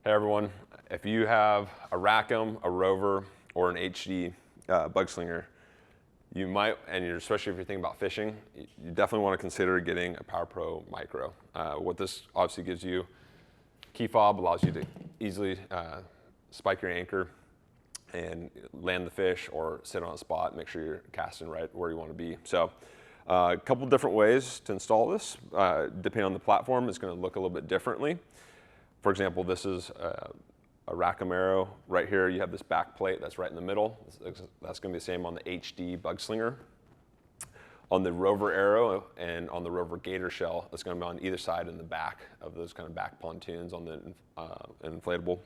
Hey everyone, if you have a Rackham, a Rover, or an HD bug slinger, you might, especially if you're thinking about fishing, you definitely want to consider getting a Power Pro Micro. What this obviously gives you, key fob allows you to easily spike your anchor and land the fish or sit on a spot, make sure you're casting right where you want to be. So a couple different ways to install this. Depending on the platform, it's going to look a little bit differently. For example, this is a Rackham Aero. Right here, you have this back plate that's right in the middle. That's going to be the same on the HD bug slinger. On the Rover Aero and on the Rover Gator shell, it's going to be on either side in the back of those kind of back pontoons on the inflatable.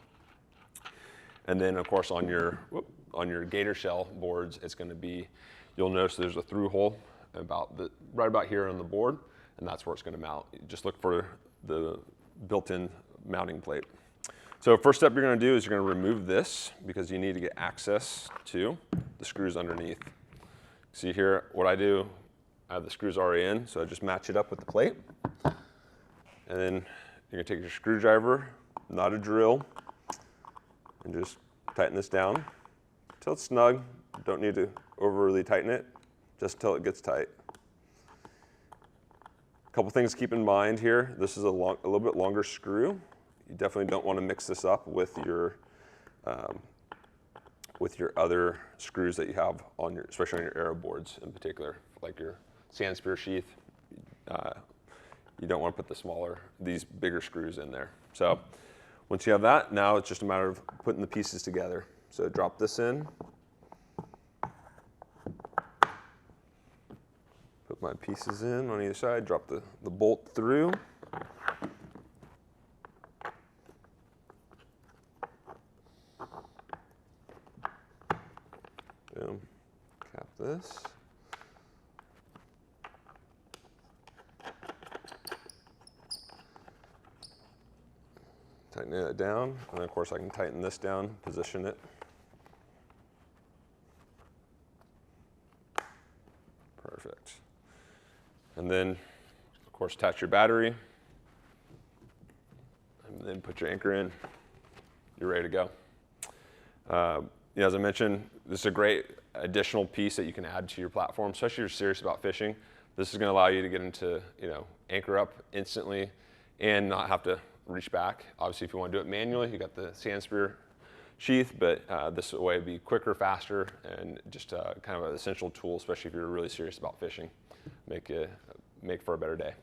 And then, of course, on your Gator shell boards, it's going to be, you'll notice there's a through hole right about here on the board, and that's where it's going to mount. Just look for the built-in mounting plate. So first step you're going to do is you're going to remove this because you need to get access to the screws underneath. See here, what I do, I have the screws already in, so I just match it up with the plate. And then you're going to take your screwdriver, not a drill, and just tighten this down until it's snug. Don't need to overly tighten it, just until it gets tight. A couple things to keep in mind here. This is a little bit longer screw. You definitely don't want to mix this up with your other screws that you have on your, especially on your Aero boards in particular, like your sand spear sheath. You don't want to put these bigger screws in there. So once you have that, now it's just a matter of putting the pieces together. So drop this in. Put my pieces in on either side, drop the bolt through. Boom, cap this. Tighten it down, and then of course I can tighten this down, position it. Perfect. And then, of course, attach your battery, and then put your anchor in. You're ready to go. As I mentioned, this is a great additional piece that you can add to your platform, especially if you're serious about fishing. This is going to allow you to get into, anchor up instantly and not have to reach back. Obviously, if you want to do it manually, you got the sand spear sheath, but this way would be quicker, faster, and just kind of an essential tool, especially if you're really serious about fishing. Make for a better day.